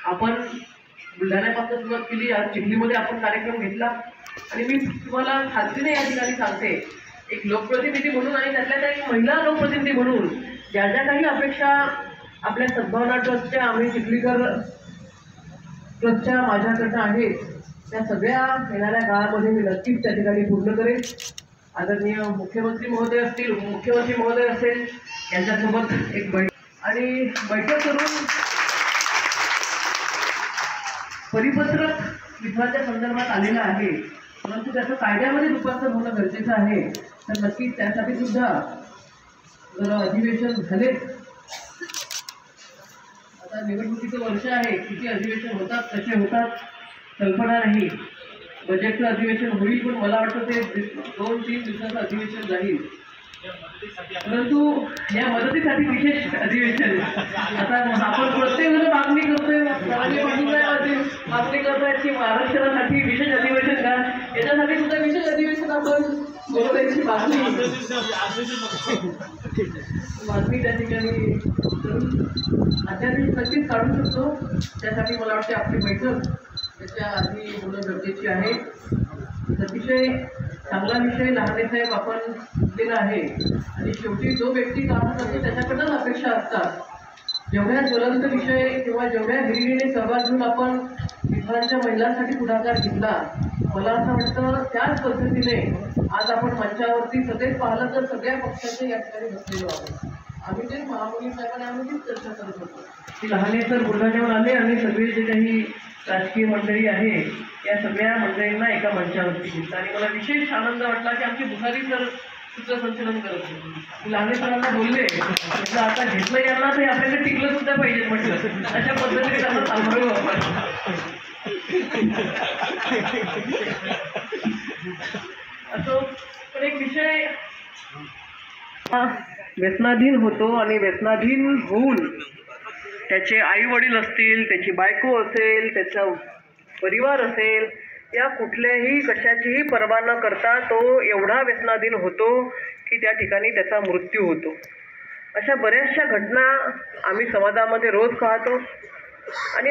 आपण बुलढाण्यापासून सुरुवात केली, आज चिखलीमध्ये आपण कार्यक्रम घेतला आणि मी तुम्हाला खात्रीने या ठिकाणी सांगते, एक लोकप्रतिनिधी म्हणून आणि त्यातल्या एक महिला लोकप्रतिनिधी म्हणून ज्या ज्या काही अपेक्षा आपल्या सद्भावना ट्रस्टच्या, आम्ही चिखलीकर ट्रस्टच्या माझ्याकडनं आहेत, त्या सगळ्या येणाऱ्या काळामध्ये मी नक्कीच त्या ठिकाणी पूर्ण करेन. आदरणीय मुख्यमंत्री महोदय असतील, उपमुख्यमंत्री महोदय असेल, यांच्यासोबत एक बैठक करून परिपत्रक विभागाच्या संदर्भात आलेलं आहे, परंतु त्याचं कायद्यामध्ये रूपांतर होणं गरजेचं आहे. तर नक्कीच त्यासाठी सुद्धा जर अधिवेशन झाले, आता निवडणुकीचं वर्ष आहे, किती अधिवेशन होतात कसे होतात कल्पना नाही. बजेटचं अधिवेशन होईल, पण मला वाटतं ते 2-3 दिवसाचं अधिवेशन जाईल. परंतु या मदतीसाठी विशेष अधिवेशन, आता आपण प्रत्येक जण मागणी करतोय, मागणी करतोय की महाराष्ट्रासाठी विशेष अधिवेशन का, याच्यासाठी सुद्धा विशेष अधिवेशन आपण बोलवायची मागणी त्या ठिकाणी अध्यादेश नक्कीच काढू शकतो. त्यासाठी मला वाटते आपली बैठक त्याच्या आधी होणं गरजेची आहे. अतिशय चांगला विषय लहानेसाहेब आपण दिलेला आहे आणि शेवटी जो व्यक्ती काम करतो त्याच्याकडूनच अपेक्षा असतात. जेवढ्या ज्वलंत विषय किंवा जेवढ्या हिरिरीने सहभाग घेऊन आपण विधवांच्या महिलांसाठी पुढाकार घेतला, मला असं वाटतं त्याच पद्धतीने आज आपण मंचावरती सगळेच पाहिलं तर सगळ्या पक्षाचे या ठिकाणी बसलेलो आहोत. आम्ही ते महामुनी साहेबांनी आम्ही चर्चा करत होतो की लहाने सर बुलढाण्यावर आले आणि सगळे जे काही राजकीय मंडळी आहे या सगळ्या मंडळींना एका मंचावरती घेतलं आणि मला विशेष आनंद वाटला की आमचे भुसारी सर सूत्रसंचलन करत होते. लहाने सरांना बोलले म्हटलं आता घेतलं यांना तर आपल्याला टिकलं सुद्धा पाहिजे, म्हटलं अशा पद्धतीने त्यांना सांभाळू आपण. असो, पण एक विषय व्यसनाधीन होतो आणि व्यसनाधीन होऊन त्याचे आई वडील असतील, त्याची बायको असेल, त्याचा परिवार असेल, या कुठल्याही कशाचीही पर्वा न करता तो एवढा व्यसनाधीन होतो की त्या ठिकाणी त्याचा मृत्यू होतो. अशा बऱ्याचशा घटना आम्ही समाजामध्ये रोज पाहतो आणि